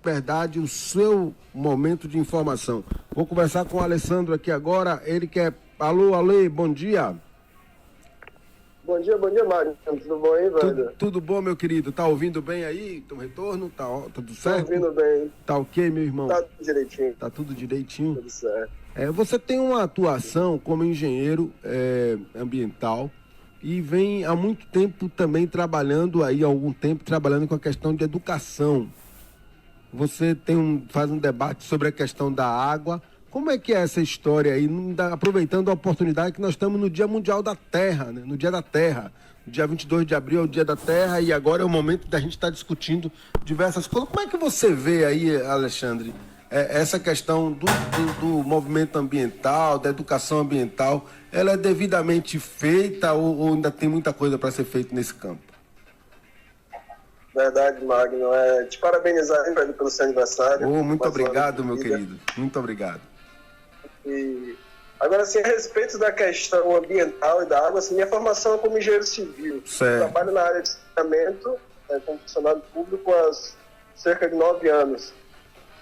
Verdade, o seu momento de informação. Vou conversar com o Alessandro aqui agora, ele que é... Alô, Ale, bom dia. Bom dia, Mário. Tudo bom aí, velho? Tudo bom, meu querido? Tá ouvindo bem aí? Teu retorno? Tá tudo certo? Tô ouvindo bem. Tá ok, meu irmão? Tá tudo direitinho. Tá tudo direitinho? Tudo certo. Você tem uma atuação como engenheiro ambiental e vem há muito tempo também trabalhando aí, há algum tempo, trabalhando com a questão de educação. Você faz um debate sobre a questão da água. Como é que é essa história aí, aproveitando a oportunidade que nós estamos no Dia Mundial da Terra, né? No Dia da Terra. Dia 22 de abril é o Dia da Terra e agora é o momento da gente estar discutindo diversas coisas. Como é que você vê aí, Alexandre, essa questão do movimento ambiental, da educação ambiental, ela é devidamente feita ou ainda tem muita coisa para ser feita nesse campo? Verdade, Magno. Te parabenizar, velho, pelo seu aniversário. Muito obrigado, meu querido. Muito obrigado. E agora, assim, a respeito da questão ambiental e da água, assim, minha formação é como engenheiro civil. Certo. Trabalho na área de saneamento, como funcionário público há cerca de 9 anos.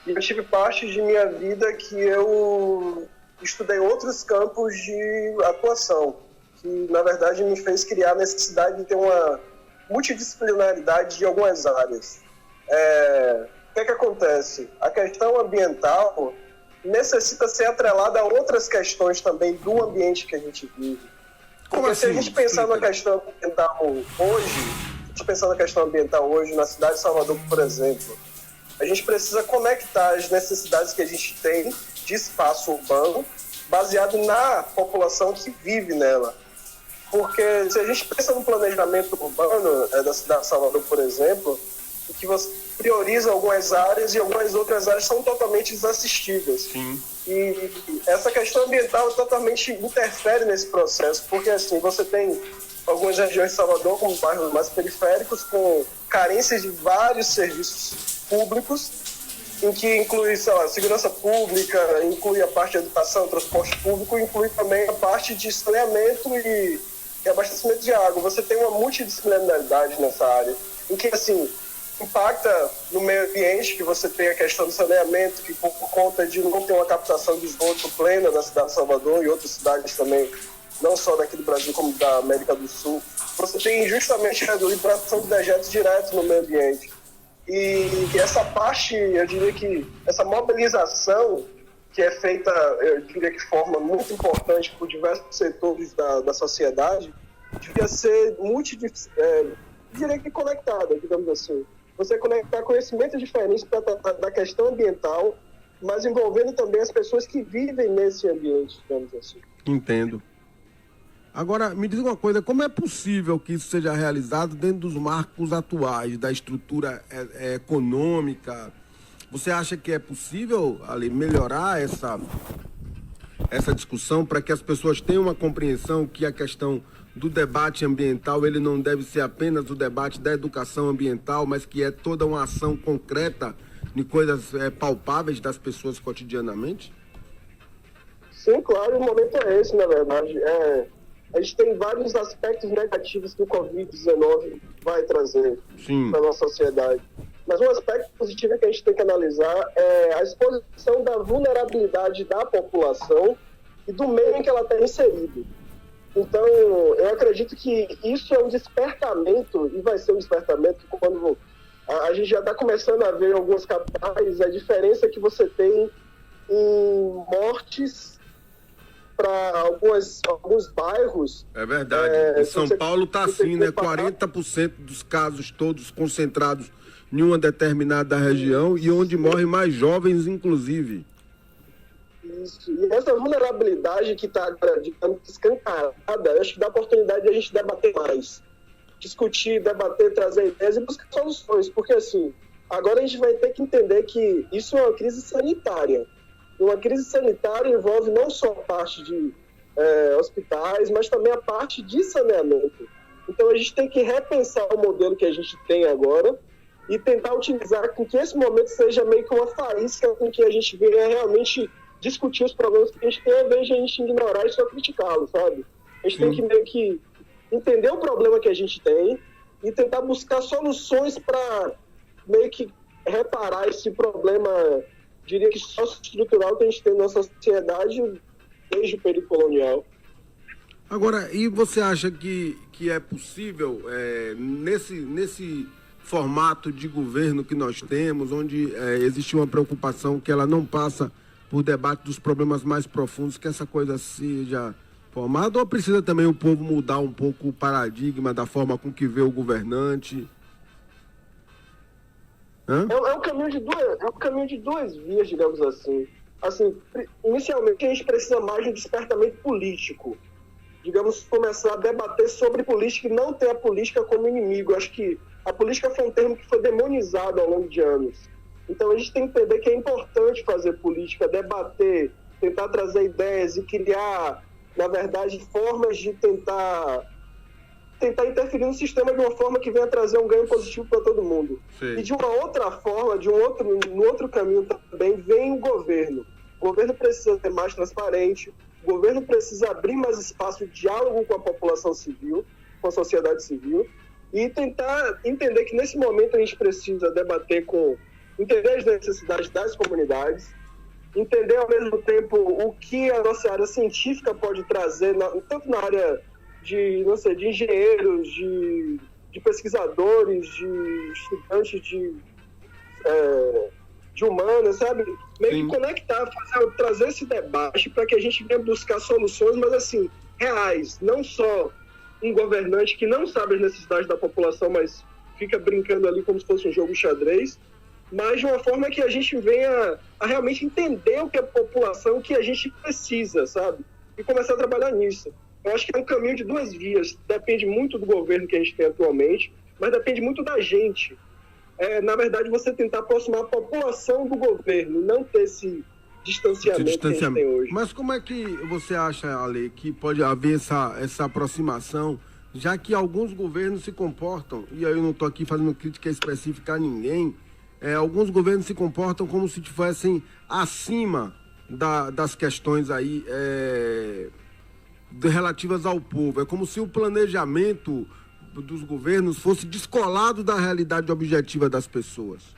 E eu tive parte de minha vida que eu estudei outros campos de atuação, que, na verdade, me fez criar a necessidade de ter uma multidisciplinaridade de algumas áreas. O que é que acontece? A questão ambiental necessita ser atrelada a outras questões também do ambiente que a gente vive. Porque assim? Se a gente pensar na questão ambiental hoje, na cidade de Salvador, por exemplo, a gente precisa conectar as necessidades que a gente tem de espaço urbano baseado na população que vive nela. Porque se a gente pensa no planejamento urbano da cidade de Salvador, por exemplo, em que você prioriza algumas áreas e algumas outras áreas são totalmente desassistidas. Sim. E essa questão ambiental totalmente interfere nesse processo, porque assim, você tem algumas regiões de Salvador, como bairros mais periféricos, com carências de vários serviços públicos, em que inclui, sei lá, segurança pública, inclui a parte de educação, transporte público, inclui também a parte de saneamento e abastecimento de água. Você tem uma multidisciplinaridade nessa área, em que, assim, impacta no meio ambiente, que você tem a questão do saneamento, que por conta de não ter uma captação de esgoto plena na cidade de Salvador e outras cidades também, não só daqui do Brasil, como da América do Sul, você tem justamente a liberação de dejetos diretos no meio ambiente. E essa parte, eu diria que essa mobilização que é feita, eu diria que de forma muito importante por diversos setores da sociedade, devia ser diria que conectada, digamos assim. Você conectar conhecimentos diferentes para tratar da questão ambiental, mas envolvendo também as pessoas que vivem nesse ambiente, digamos assim. Entendo. Agora, me diz uma coisa, como é possível que isso seja realizado dentro dos marcos atuais, da estrutura econômica? Você acha que é possível, ali, melhorar essa discussão para que as pessoas tenham uma compreensão que a questão do debate ambiental, ele não deve ser apenas o debate da educação ambiental, mas que é toda uma ação concreta de coisas palpáveis das pessoas cotidianamente? Sim, claro, o momento é esse, na verdade. A gente tem vários aspectos negativos que o Covid-19 vai trazer para a nossa sociedade. Mas um aspecto positivo que a gente tem que analisar é a exposição da vulnerabilidade da população e do meio em que ela está inserida. Então, eu acredito que isso é um despertamento, e vai ser um despertamento quando a gente já está começando a ver em algumas capitais a diferença que você tem em mortes para alguns bairros. É verdade. Em São Paulo está assim, né? 40% dos casos todos concentrados em uma determinada região e onde morrem mais jovens, inclusive. Isso. E essa vulnerabilidade que está, digamos, escancarada, acho que dá oportunidade de a gente debater mais. Discutir, debater, trazer ideias e buscar soluções. Porque, assim, agora a gente vai ter que entender que isso é uma crise sanitária. E uma crise sanitária envolve não só a parte de hospitais, mas também a parte de saneamento. Então, a gente tem que repensar o modelo que a gente tem agora e tentar utilizar com que esse momento seja meio que uma faísca com que a gente venha realmente discutir os problemas que a gente tem, ao invés de a gente ignorar e só criticá-los, sabe? A gente tem que meio que entender o problema que a gente tem e tentar buscar soluções para meio que reparar esse problema, diria que socioestrutural que a gente tem na nossa sociedade desde o período colonial. Agora, e você acha que é possível, nesse formato de governo que nós temos, onde existe uma preocupação que ela não passa por debate dos problemas mais profundos, que essa coisa seja formada, ou precisa também o povo mudar um pouco o paradigma da forma com que vê o governante? É um caminho de duas vias, digamos assim. Assim, inicialmente a gente precisa mais de um despertamento político. Digamos, começar a debater sobre política e não ter a política como inimigo. Acho que a política foi um termo que foi demonizado ao longo de anos. Então a gente tem que entender que é importante fazer política, debater, tentar trazer ideias e criar, na verdade, formas de tentar interferir no sistema de uma forma que venha trazer um ganho positivo para todo mundo. Sim. E de uma outra forma, no outro caminho também, vem o governo. O governo precisa ser mais transparente, o governo precisa abrir mais espaço de diálogo com a população civil, com a sociedade civil, e tentar entender que nesse momento a gente precisa debater entender as necessidades das comunidades, entender ao mesmo tempo o que a nossa área científica pode trazer, tanto na área de engenheiros, de pesquisadores, de estudantes de humanas, sabe? Meio que conectar, trazer esse debate para que a gente venha buscar soluções, mas assim, reais, não só um governante que não sabe as necessidades da população, mas fica brincando ali como se fosse um jogo xadrez, mas de uma forma que a gente venha a realmente entender o que a população, o que a gente precisa, sabe? E começar a trabalhar nisso. Eu acho que é um caminho de duas vias. Depende muito do governo que a gente tem atualmente, mas depende muito da gente. Na verdade, você tentar aproximar a população do governo, não ter esse distanciamento que a gente tem hoje. Mas como é que você acha, Ale, que pode haver essa aproximação, já que alguns governos se comportam, e aí eu não estou aqui fazendo crítica específica a ninguém, alguns governos se comportam como se estivessem acima das questões aí relativas ao povo. É como se o planejamento dos governos fosse descolado da realidade objetiva das pessoas.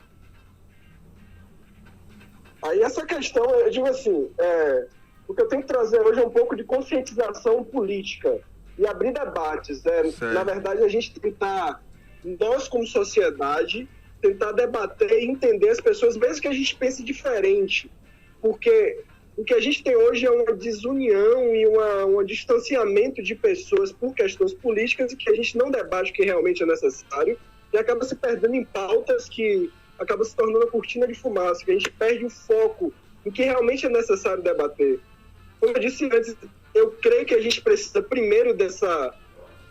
Aí essa questão, eu digo assim, o que eu tenho que trazer hoje é um pouco de conscientização política e abrir debates. Na verdade, a gente tentar, nós como sociedade, tentar debater e entender as pessoas, mesmo que a gente pense diferente, porque o que a gente tem hoje é uma desunião e um distanciamento de pessoas por questões políticas e que a gente não debate o que realmente é necessário e acaba se perdendo em pautas que acaba se tornando uma cortina de fumaça, que a gente perde o foco em que realmente é necessário debater. Como eu disse antes, eu creio que a gente precisa primeiro dessa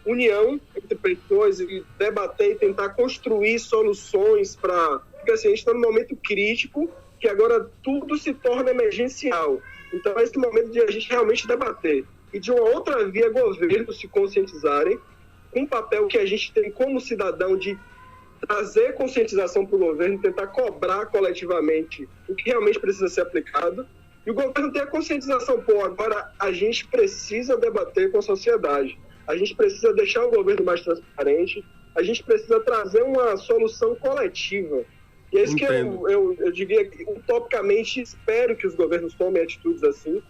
união entre pessoas e debater e tentar construir soluções porque assim, a gente está num momento crítico que agora tudo se torna emergencial. Então é esse momento de a gente realmente debater. E de uma outra via, governos se conscientizarem, um papel que a gente tem como cidadão de trazer conscientização para o governo, tentar cobrar coletivamente o que realmente precisa ser aplicado. E o governo tem a conscientização, agora a gente precisa debater com a sociedade. A gente precisa deixar o governo mais transparente, a gente precisa trazer uma solução coletiva. E é isso que eu diria, utopicamente, espero que os governos tomem atitudes assim.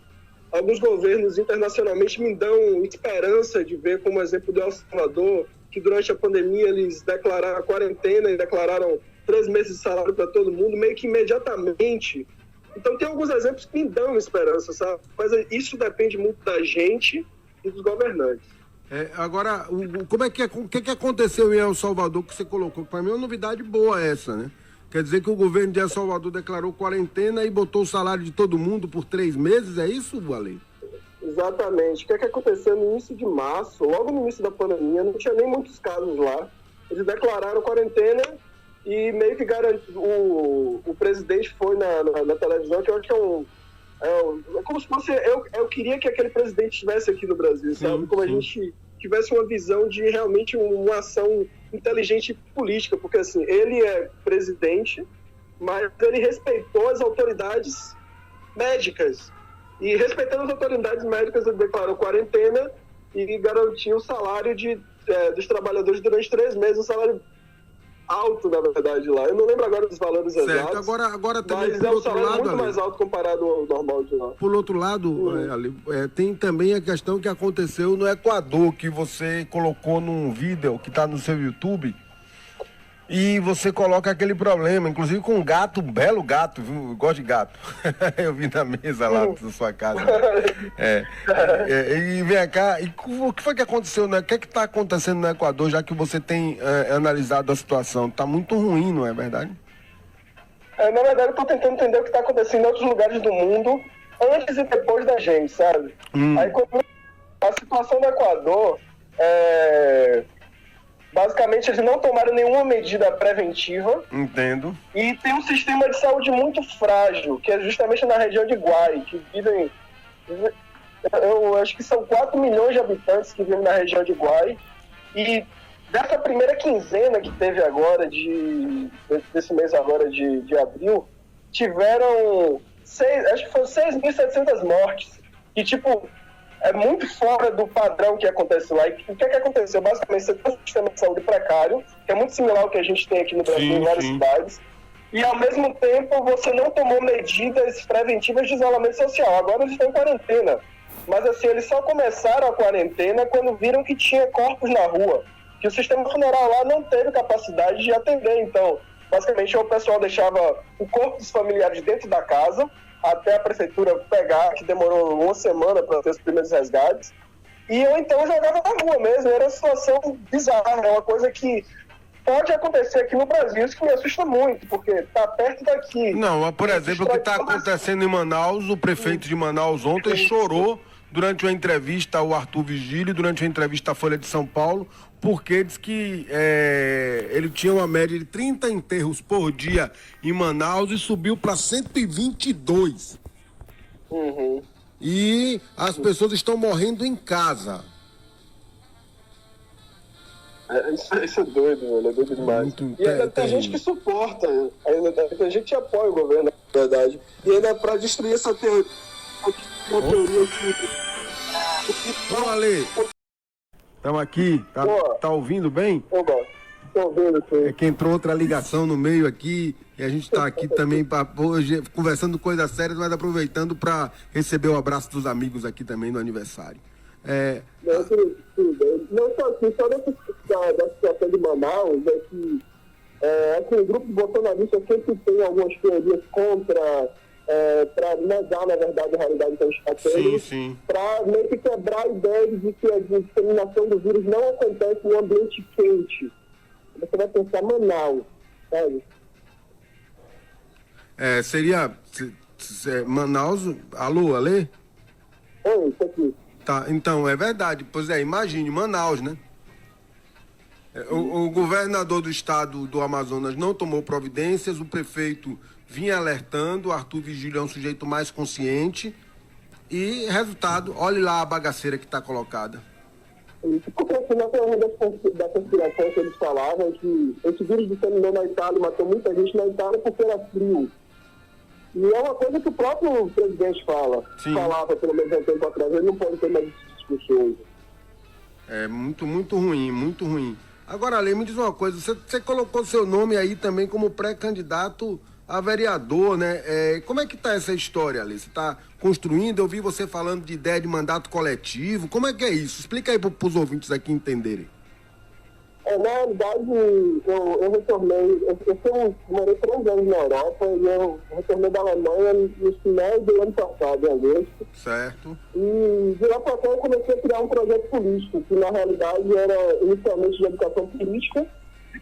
Alguns governos internacionalmente me dão esperança de ver, como exemplo do El Salvador, que durante a pandemia eles declararam a quarentena e declararam 3 meses de salário para todo mundo, meio que imediatamente. Então tem alguns exemplos que me dão esperança, sabe? Mas isso depende muito da gente e dos governantes. Agora, o que aconteceu em El Salvador que você colocou? Para mim é uma novidade boa essa, né? Quer dizer que o governo de El Salvador declarou quarentena e botou o salário de todo mundo por 3 meses, é isso, Ale? Exatamente. O que aconteceu no início de março, logo no início da pandemia, não tinha nem muitos casos lá. Eles declararam quarentena e meio que o presidente foi na televisão, que eu acho que é como se fosse... Eu queria que aquele presidente estivesse aqui no Brasil, sabe? Como a gente tivesse uma visão de realmente uma ação inteligente política, porque assim, ele é presidente, mas ele respeitou as autoridades médicas. E respeitando as autoridades médicas, ele declarou quarentena e garantiu o salário dos trabalhadores durante 3 meses, um salário alto, na verdade, lá. Eu não lembro agora dos valores exatos. Agora também, mas por é um outro salário lado, muito mais alto comparado ao normal de lá. Por outro lado, tem também a questão que aconteceu no Equador, que você colocou num vídeo que está no seu YouTube, e você coloca aquele problema, inclusive com um gato, um belo gato, viu? Eu gosto de gato. Eu vi na mesa lá da sua casa. E vem cá, e o que foi que aconteceu, né? O que é que está acontecendo no Equador, já que você tem analisado a situação? Está muito ruim, não é verdade? Na verdade, eu estou tentando entender o que está acontecendo em outros lugares do mundo, antes e depois da gente, sabe? Aí, a situação do Equador, basicamente, eles não tomaram nenhuma medida preventiva. Entendo. E tem um sistema de saúde muito frágil, que é justamente na região de Guay, que vivem... Eu acho que são 4 milhões de habitantes que vivem na região de Guay. E dessa primeira quinzena que teve agora, desse mês agora de abril, tiveram acho que foram 6.700 mortes. E, tipo, é muito fora do padrão que acontece lá. E o que é que aconteceu? Basicamente, você tem um sistema de saúde precário, que é muito similar ao que a gente tem aqui no Brasil, em várias cidades. E, ao mesmo tempo, você não tomou medidas preventivas de isolamento social. Agora eles estão em quarentena. Mas, assim, eles só começaram a quarentena quando viram que tinha corpos na rua. Que o sistema funeral lá não teve capacidade de atender. Então, basicamente, o pessoal deixava o corpo dos familiares dentro da casa, até a prefeitura pegar, que demorou uma semana para ter os primeiros resgates, ou então jogava na rua mesmo. Era uma situação bizarra, é uma coisa que pode acontecer aqui no Brasil, isso que me assusta muito, porque está perto daqui. Não, por exemplo, o que está acontecendo em Manaus, o prefeito de Manaus ontem chorou durante uma entrevista ao Arthur Vigílio, durante uma entrevista à Folha de São Paulo, porque diz que ele tinha uma média de 30 enterros por dia em Manaus e subiu para 122. E as pessoas estão morrendo em casa. Isso é doido, mano. É doido demais. E ainda tem gente que suporta, ainda tem gente que apoia o governo, na verdade. E ainda para destruir essa teoria que... Ô, Ale, estamos aqui, tá ouvindo bem? Tô ouvindo, sim. É que entrou outra ligação no meio aqui, e a gente está aqui também hoje conversando coisas sérias, mas aproveitando para receber o abraço dos amigos aqui também no aniversário. Não só assim, só da situação de Manaus, que o grupo bolsonarista sempre tem algumas teorias contra, para negar, na verdade, a realidade que a gente está tendo, para meio que quebrar a ideia de que a disseminação do vírus não acontece em um ambiente quente. Você vai pensar Manaus, sabe? Seria Manaus... Alô, Ale? Oi, isso aqui. Tá, então, é verdade. Pois imagine, Manaus, né? O governador do estado do Amazonas não tomou providências, o prefeito vinha alertando, o Arthur Vigílio é um sujeito mais consciente e, resultado, olhe lá a bagaceira que está colocada. Porque afinal foi uma da conspiração que eles falavam, que esse vírus disseminou na Itália, matou muita gente na Itália porque era frio. E é uma coisa que o próprio presidente falava pelo menos há um tempo atrás, ele não pode ter mais discussões. É muito, muito ruim, muito ruim. Agora, Ale, me diz uma coisa, você colocou seu nome aí também como pré-candidato a vereador, né? Como é que tá essa história, Ale? Você está construindo, eu vi você falando de ideia de mandato coletivo, como é que é isso? Explica aí para os ouvintes aqui entenderem. Na realidade, eu retornei, eu morei 3 anos na Europa e eu retornei da Alemanha no final do ano passado, em agosto. Certo. E de lá para cá eu comecei a criar um projeto político, que na realidade era inicialmente de educação política,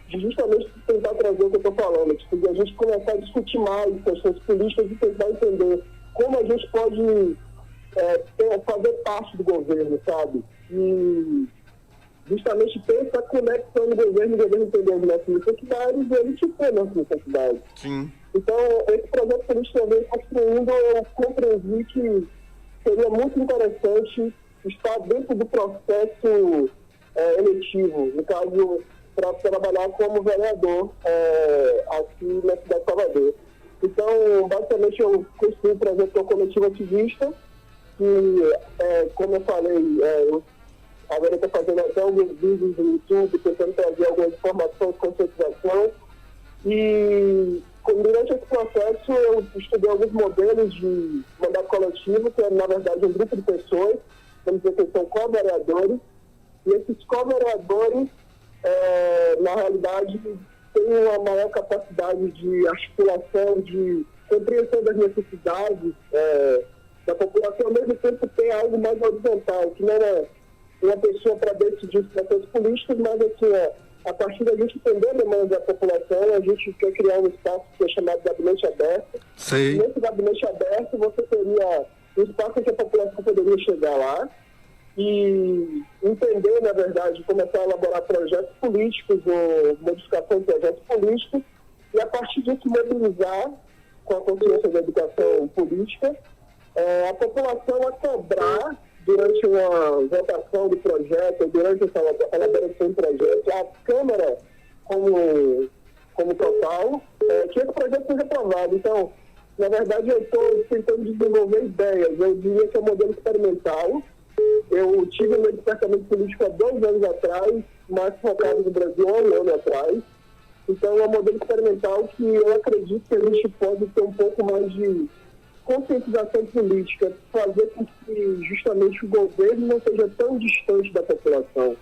de justamente tentar trazer o que eu estou falando, de a gente começar a discutir mais questões políticas e tentar entender como a gente pode fazer parte do governo, sabe? E justamente ter essa conexão do governo entender as nossas necessidades e ele supor as nossas necessidades. Sim. Então, esse projeto político também construindo, eu compreendi que seria muito interessante estar dentro do processo eletivo, no caso, para trabalhar como vereador aqui na cidade de Salvador. Então, basicamente, eu construí um projeto coletivo ativista, que, como eu falei, agora eu estou fazendo até alguns vídeos no YouTube, tentando trazer algumas informações, conscientização, E durante esse processo eu estudei alguns modelos de mandato coletivo, que é, na verdade, um grupo de pessoas, vamos dizer que são co-vereadores, e esses co-vereadores, na realidade, têm uma maior capacidade de articulação, de compreensão das necessidades da população, ao mesmo tempo tem algo mais horizontal, que não é uma pessoa para decidir os processos políticos, mas assim, a partir da gente entender a demanda da população, a gente quer criar um espaço que é chamado de gabinete aberto. Sei. Nesse gabinete aberto, você teria um espaço em que a população poderia chegar lá e entender, na verdade, começar a elaborar projetos políticos ou modificação de projetos políticos e, a partir disso, mobilizar com a consciência da educação política a população a cobrar durante uma votação do projeto, durante a elaboração do projeto, a Câmara como total, que esse projeto seja aprovado. Então, na verdade, eu estou tentando desenvolver ideias. Eu diria que é um modelo experimental. Eu tive meu departamento político há 2 anos atrás, mais focado no Brasil há 1 ano atrás. Então, é um modelo experimental que eu acredito que a gente pode ter um pouco mais de conscientização política, fazer com que justamente o governo não seja tão distante da população.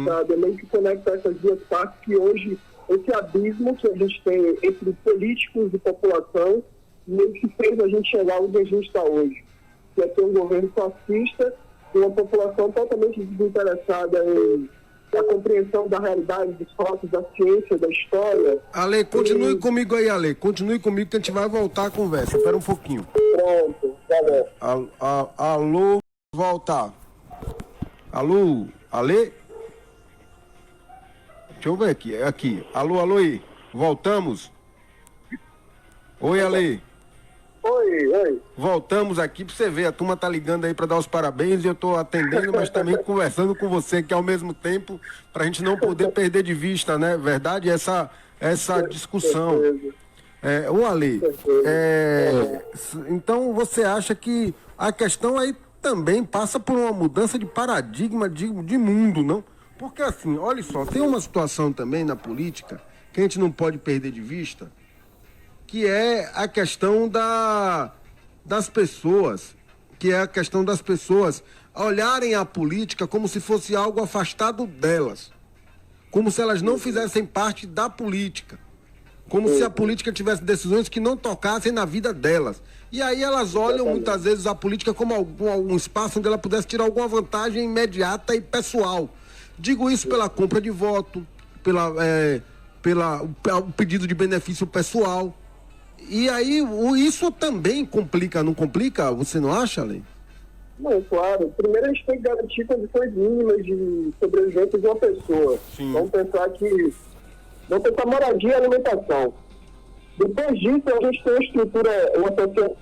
Sabe? Meio que conectar essas duas partes que hoje, esse abismo que a gente tem entre políticos e população, meio que fez a gente chegar onde a gente está hoje. Que é ter um governo fascista e uma população totalmente desinteressada em a compreensão da realidade, dos fatos, da ciência, da história. Ale, continue comigo aí, Ale. Continue comigo que a gente vai voltar à conversa. Espera um pouquinho. Pronto, tá bom. Alô, voltar. Alô, Ale? Deixa eu ver aqui. Alô aí. Voltamos? Oi, Ale. Oi. Voltamos aqui pra você ver, a turma tá ligando aí pra dar os parabéns e eu tô atendendo, mas também conversando com você aqui ao mesmo tempo, pra gente não poder perder de vista, né? Verdade, essa discussão. Ô Ale, então você acha que a questão aí também passa por uma mudança de paradigma de mundo, não? Porque assim, olha só, tem uma situação também na política que a gente não pode perder de vista, que é a questão das pessoas, olharem a política como se fosse algo afastado delas, como se elas não fizessem parte da política, como se a política tivesse decisões que não tocassem na vida delas. E aí elas olham muitas vezes a política como algum espaço onde ela pudesse tirar alguma vantagem imediata e pessoal. Digo isso pela compra de voto, pelo pedido de benefício pessoal. E aí, isso também complica, não complica? Você não acha, Alê? Não, claro. Primeiro a gente tem que garantir condições mínimas de sobrevivência de uma pessoa. Sim. Vamos pensar moradia e alimentação. Depois disso, a gente tem uma estrutura, uma sociedade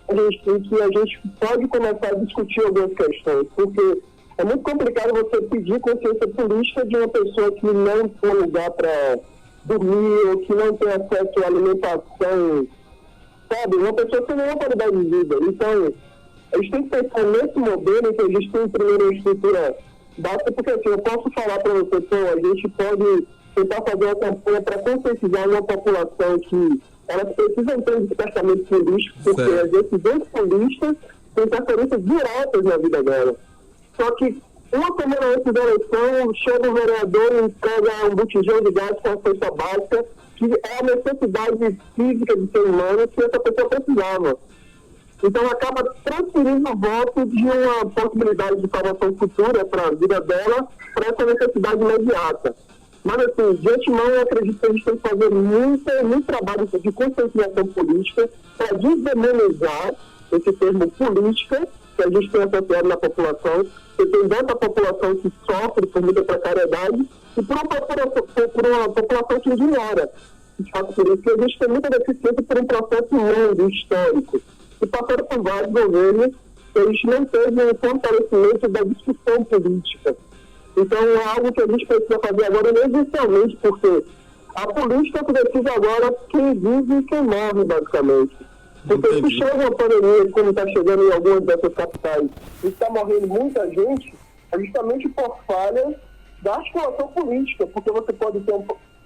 em que a gente pode começar a discutir algumas questões, porque é muito complicado você pedir consciência política de uma pessoa que não tem lugar para dormir, ou que não tem acesso à alimentação, sabe? Uma pessoa sem nenhuma qualidade de vida. Então, a gente tem que pensar nesse modelo em que a gente tem primeiro uma estrutura básica, porque assim, eu posso falar para você, a gente pode tentar fazer uma campanha para conscientizar uma população que elas precisam ter um despertamento político, porque as decisões políticas têm interferências diretas na vida dela. Só que uma semana antes da eleição, chega o vereador e entrega um botijão de gás com a cesta básica, que é a necessidade física de ser humano que essa pessoa precisava. Então acaba transferindo o voto de uma possibilidade de salvação futura para a vida dela para essa necessidade imediata. Mas assim, de antemão eu acredito que a gente tem que fazer muito trabalho de conscientização política para desdemonizar esse termo política que a gente tem associado na população, que tem tanta população que sofre por muita precariedade e por uma população que ignora. Por isso que a gente tem muita deficiência por um processo longo, histórico, e passaram por vários governos que a gente não teve um fortalecimento da discussão política. Então é algo que a gente precisa fazer agora emergencialmente, porque a política que decide agora quem vive e quem morre, basicamente. Porque se chega uma pandemia, como está chegando em algumas dessas capitais, e está morrendo muita gente, é justamente por falha da articulação política, porque você pode ter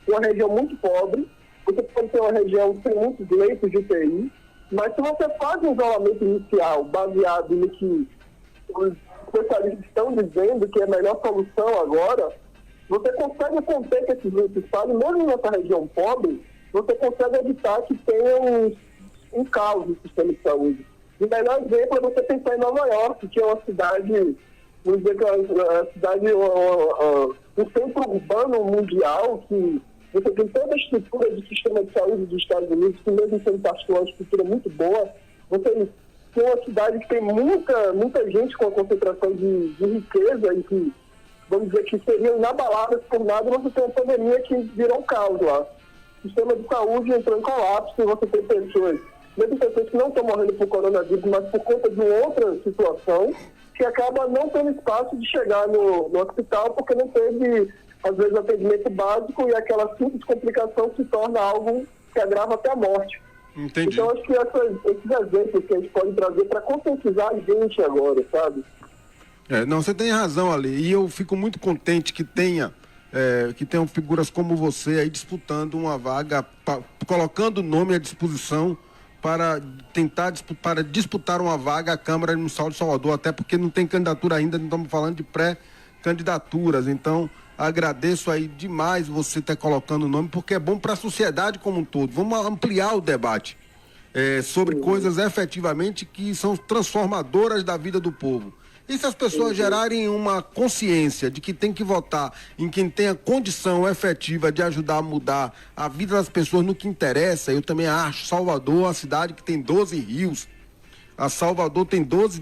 uma região muito pobre, você pode ter uma região sem muitos leitos de UTI, mas se você faz um isolamento inicial baseado no que os especialistas estão dizendo que é a melhor solução agora, você consegue conter que esses vírus se espalhem, mesmo nessa região pobre, você consegue evitar que tenha um caos no sistema de saúde. O melhor exemplo é você pensar em Nova York, que é uma cidade, vamos dizer que é uma cidade, um centro urbano mundial, que você tem toda a estrutura do sistema de saúde dos Estados Unidos, que mesmo sendo particular, uma estrutura muito boa. Você tem uma cidade que tem muita gente com a concentração de riqueza e que, vamos dizer, que seriam inabaláveis por nada, você tem uma pandemia que virou um caos lá. O sistema de saúde entrou em colapso e você tem pessoas, mesmo pessoas que não estão morrendo por coronavírus, mas por conta de outra situação, que acaba não tendo espaço de chegar no hospital porque não teve, às vezes, atendimento básico e aquela simples complicação se torna algo que agrava até a morte. Entendi. Então, acho que esses exemplos que a gente pode trazer para conscientizar a gente agora, sabe? Não, você tem razão ali. E eu fico muito contente que tenham figuras como você aí disputando uma vaga, colocando o nome à disposição para disputar uma vaga à Câmara Municipal de Salvador, até porque não tem candidatura ainda, não estamos falando de pré-candidaturas. Então, agradeço aí demais você ter colocando o nome, porque é bom para a sociedade como um todo. Vamos ampliar o debate sobre coisas efetivamente que são transformadoras da vida do povo. E se as pessoas gerarem uma consciência de que tem que votar em quem tenha condição efetiva de ajudar a mudar a vida das pessoas no que interessa, eu também acho Salvador uma cidade que tem 12 rios. A Salvador tem 12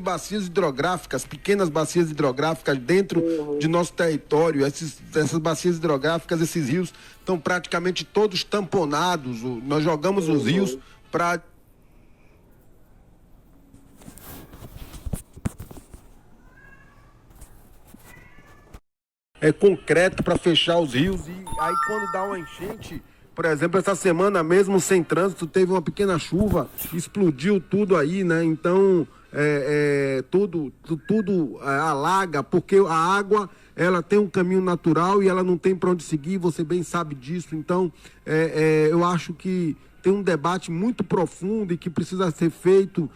bacias hidrográficas, pequenas bacias hidrográficas dentro de nosso território. Essas bacias hidrográficas, esses rios estão praticamente todos tamponados. Nós jogamos os rios para... concreto para fechar os rios, e aí quando dá uma enchente, por exemplo, essa semana mesmo sem trânsito, teve uma pequena chuva, explodiu tudo aí, né? Então tudo alaga, porque a água ela tem um caminho natural e ela não tem para onde seguir, você bem sabe disso. Então eu acho que tem um debate muito profundo e que precisa ser feito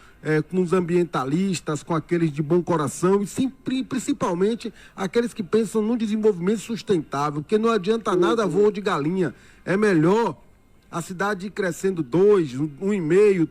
com os ambientalistas, com aqueles de bom coração e principalmente aqueles que pensam no desenvolvimento sustentável, porque não adianta nada voo de galinha. É melhor a cidade ir crescendo 2, 1,5,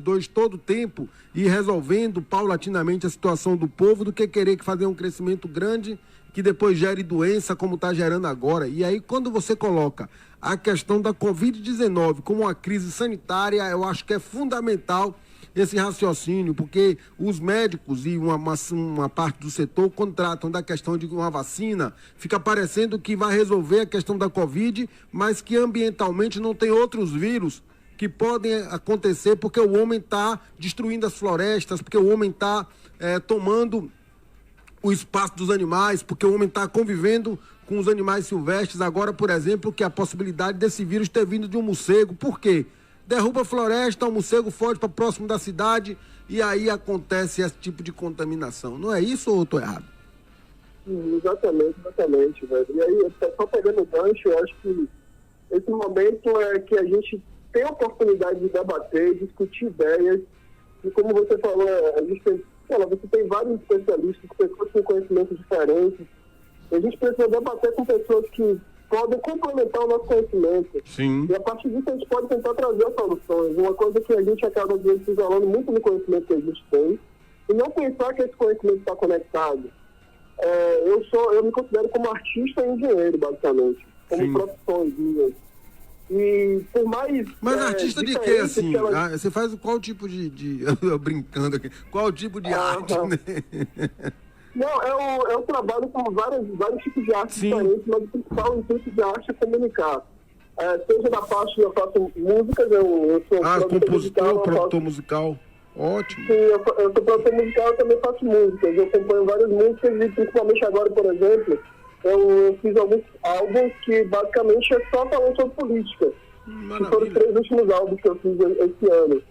2 todo o tempo e resolvendo paulatinamente a situação do povo do que querer fazer um crescimento grande que depois gere doença como está gerando agora. E aí quando você coloca a questão da Covid-19 como uma crise sanitária, eu acho que é fundamental esse raciocínio, porque os médicos e uma parte do setor contratam da questão de uma vacina, fica parecendo que vai resolver a questão da Covid, mas que ambientalmente não tem outros vírus que podem acontecer porque o homem está destruindo as florestas, porque o homem está tomando o espaço dos animais, porque o homem está convivendo com os animais silvestres. Agora, por exemplo, que a possibilidade desse vírus ter vindo de um morcego. Por quê? Derruba a floresta, o morcego foge para próximo da cidade e aí acontece esse tipo de contaminação. Não é isso ou eu estou errado? Exatamente, velho. E aí, só pegando o gancho, eu acho que esse momento é que a gente tem a oportunidade de debater, discutir ideias, e como você falou, você tem vários especialistas, pessoas com conhecimentos diferentes. A gente precisa debater com pessoas que podem complementar o nosso conhecimento. Sim. E a partir disso a gente pode tentar trazer soluções. Uma coisa que a gente acaba, às vezes, se isolando muito no conhecimento que a gente tem e não pensar que esse conhecimento está conectado. Eu me considero como artista e engenheiro, basicamente, como profissões minhas. E por mais... Mas artista de quê, assim? Você faz qual tipo de eu brincando aqui, qual tipo de arte, né? Não, eu trabalho com vários tipos de arte diferentes, mas o principal tipo de arte é comunicar. Seja da parte, eu faço músicas, eu sou produtor musical. Ótimo. Sim, eu sou produtor musical, eu também faço músicas. Eu acompanho várias músicas e principalmente agora, por exemplo, eu fiz alguns álbuns que basicamente é só falando sobre política. Que foram os 3 últimos álbuns que eu fiz esse ano.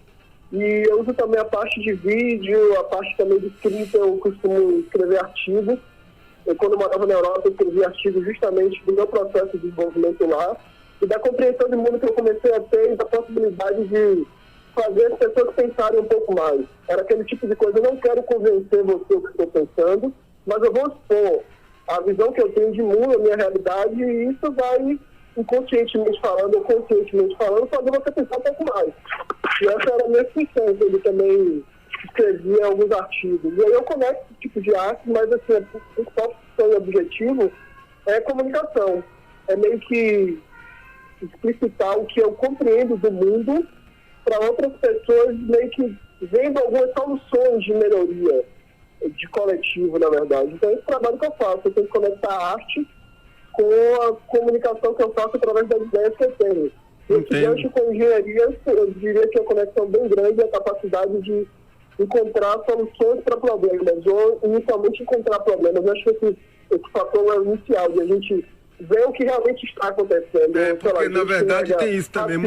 E eu uso também a parte de vídeo, a parte também de escrita, eu costumo escrever artigos. Quando eu morava na Europa, eu escrevi artigos justamente do meu processo de desenvolvimento lá. e da compreensão de mundo que eu comecei a ter e da possibilidade de fazer as pessoas pensarem um pouco mais. Era aquele tipo de coisa, eu não quero convencer você o que estou pensando, mas eu vou expor a visão que eu tenho de mundo, a minha realidade, e isso vai, inconscientemente falando ou conscientemente falando, fazer você pensar um pouco mais. E essa era a minha função, ele também escrevia alguns artigos. E aí eu conecto esse tipo de arte, mas assim, o principal função e objetivo é comunicação. É meio que explicitar o que eu compreendo do mundo para outras pessoas, meio que vendo algumas soluções de melhoria, de coletivo, na verdade. Então, esse trabalho que eu faço, eu tenho que conectar a arte com a comunicação que eu faço através das ideias que eu tenho. Esse gancho com engenharia, eu diria que é uma conexão bem grande, a capacidade de encontrar soluções para problemas, ou inicialmente encontrar problemas. Eu acho que esse fator é o inicial, de a gente ver o que realmente está acontecendo. Porque na verdade tem isso também.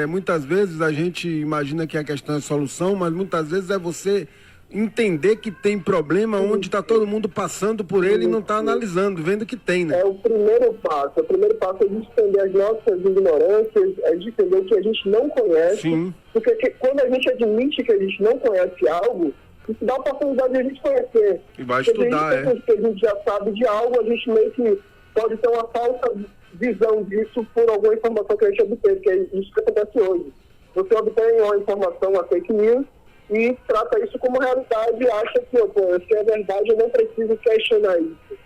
Muitas vezes a gente imagina que a questão é solução, mas muitas vezes é você entender que tem problema onde está todo mundo passando por ele e não está analisando, vendo que tem, né? É o primeiro passo. O primeiro passo é de entender as nossas ignorâncias, é de entender o que a gente não conhece. Sim. Porque quando a gente admite que a gente não conhece algo, isso dá a oportunidade de a gente conhecer. E vai estudar, porque a gente já sabe de algo, a gente meio que pode ter uma falsa visão disso por alguma informação que a gente obteve, que é isso que acontece hoje. Você obtém uma informação, uma fake news, e trata isso como realidade e acha que, se é verdade, eu não preciso questionar isso.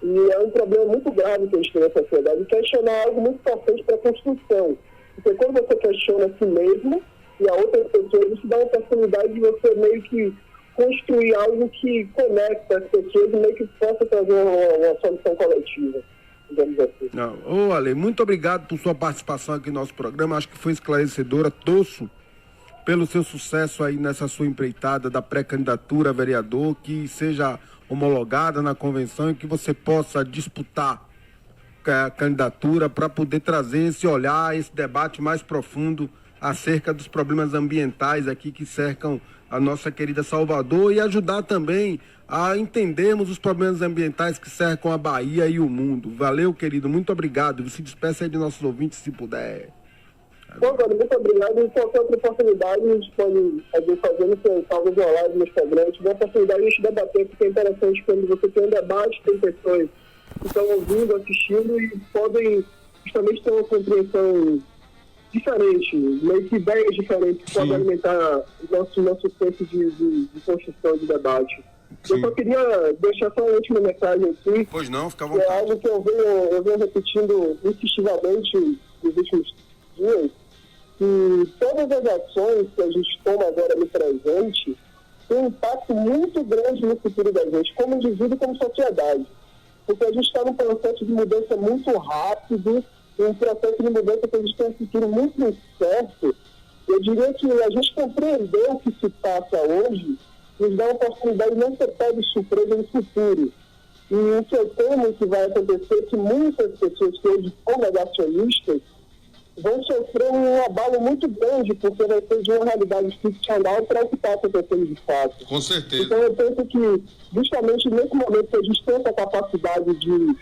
E é um problema muito grave que a gente tem na sociedade. Questionar é algo muito importante para a construção. Porque quando você questiona a si mesmo e a outras pessoas, isso dá a oportunidade de você meio que construir algo que conecta as pessoas e meio que possa trazer uma solução coletiva, digamos assim. Ô, Ale, muito obrigado por sua participação aqui no nosso programa. Acho que foi esclarecedora. Torço pelo seu sucesso aí nessa sua empreitada da pré-candidatura a vereador, que seja homologada na convenção e que você possa disputar a candidatura para poder trazer esse olhar, esse debate mais profundo acerca dos problemas ambientais aqui que cercam a nossa querida Salvador e ajudar também a entendermos os problemas ambientais que cercam a Bahia e o mundo. Valeu, querido, muito obrigado. Se despeça aí de nossos ouvintes, se puder. Bom, cara, muito obrigado. E qualquer outra oportunidade, a gente pode fazer no seu talvez uma live no Instagram. Se tiver oportunidade, a gente debater, porque é interessante quando você tem um debate, tem pessoas que estão ouvindo, assistindo e podem justamente ter uma compreensão diferente, meio que ideias diferentes que podem alimentar o nosso senso de construção de debate. Sim. Eu só queria deixar só uma última mensagem aqui. Pois não, fica à vontade. É algo que eu venho repetindo insistivamente nos últimos dias, que todas as ações que a gente toma agora no presente têm um impacto muito grande no futuro da gente, como indivíduo e como sociedade. Porque a gente está num processo de mudança muito rápido, um processo de mudança que a gente tem um futuro muito incerto. Eu diria que a gente compreender o que se passa hoje nos dá a oportunidade de não ser pego de surpresa no futuro. E o que eu temo que vai acontecer é que muitas pessoas que hoje são negacionistas vão sofrer um abalo muito grande, porque vai ser de uma realidade ficcional para o que está acontecendo de fato. Com certeza. Então eu penso que, justamente nesse momento que a gente tem essa capacidade de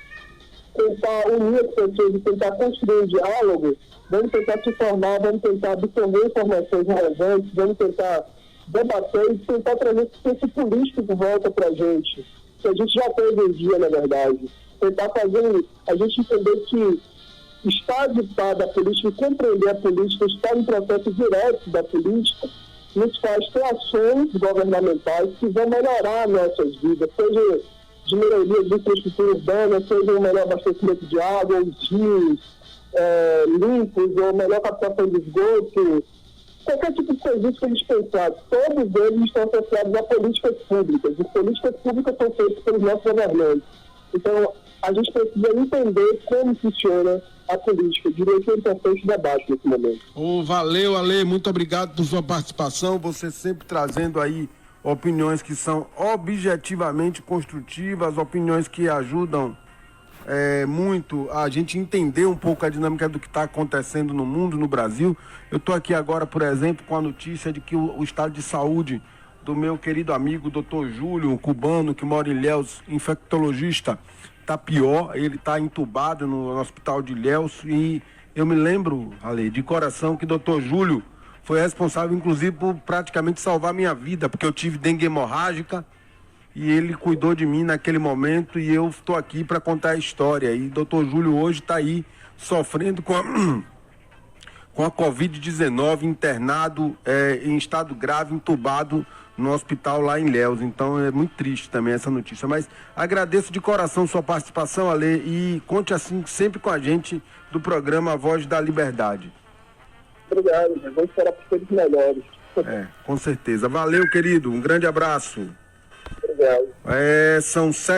tentar unir as pessoas e tentar construir um diálogo, vamos tentar se formar, vamos tentar absorver informações relevantes, vamos tentar debater e tentar trazer esse político de volta para a gente, que a gente já tem hoje em dia, na verdade. Tentar fazer a gente entender que estar habitado a política e compreender a política, estar em processo direto da política, nos faz ter ações governamentais que vão melhorar nossas vidas, seja de melhoria de infraestrutura urbana, seja um melhor abastecimento de água, os rios limpos, ou melhor captação de esgoto, qualquer tipo de serviço que a gente pensar, todos eles estão associados a políticas públicas. E políticas públicas são feitas pelos nossos governantes. Então, a gente precisa entender como funciona a política. Eu diria que é importante debate nesse momento. Valeu, Ale, muito obrigado por sua participação. Você sempre trazendo aí opiniões que são objetivamente construtivas, opiniões que ajudam muito a gente entender um pouco a dinâmica do que está acontecendo no mundo, no Brasil. Eu estou aqui agora, por exemplo, com a notícia de que o estado de saúde do meu querido amigo Dr. Júlio, um cubano que mora em Ilhéus, infectologista, está pior, ele está entubado no hospital de Ilhéus, e eu me lembro, Ale, de coração, que o Dr. Júlio foi responsável, inclusive, por praticamente salvar minha vida, porque eu tive dengue hemorrágica, e ele cuidou de mim naquele momento, e eu estou aqui para contar a história. E o Dr. Júlio hoje está aí sofrendo com a Covid-19, internado em estado grave, entubado no hospital lá em Ilhéus. Então é muito triste também essa notícia. Mas agradeço de coração sua participação, Ale, e conte assim sempre com a gente do programa A Voz da Liberdade. Obrigado, vamos esperar por todos melhores. Com certeza. Valeu, querido. Um grande abraço. Obrigado. São 7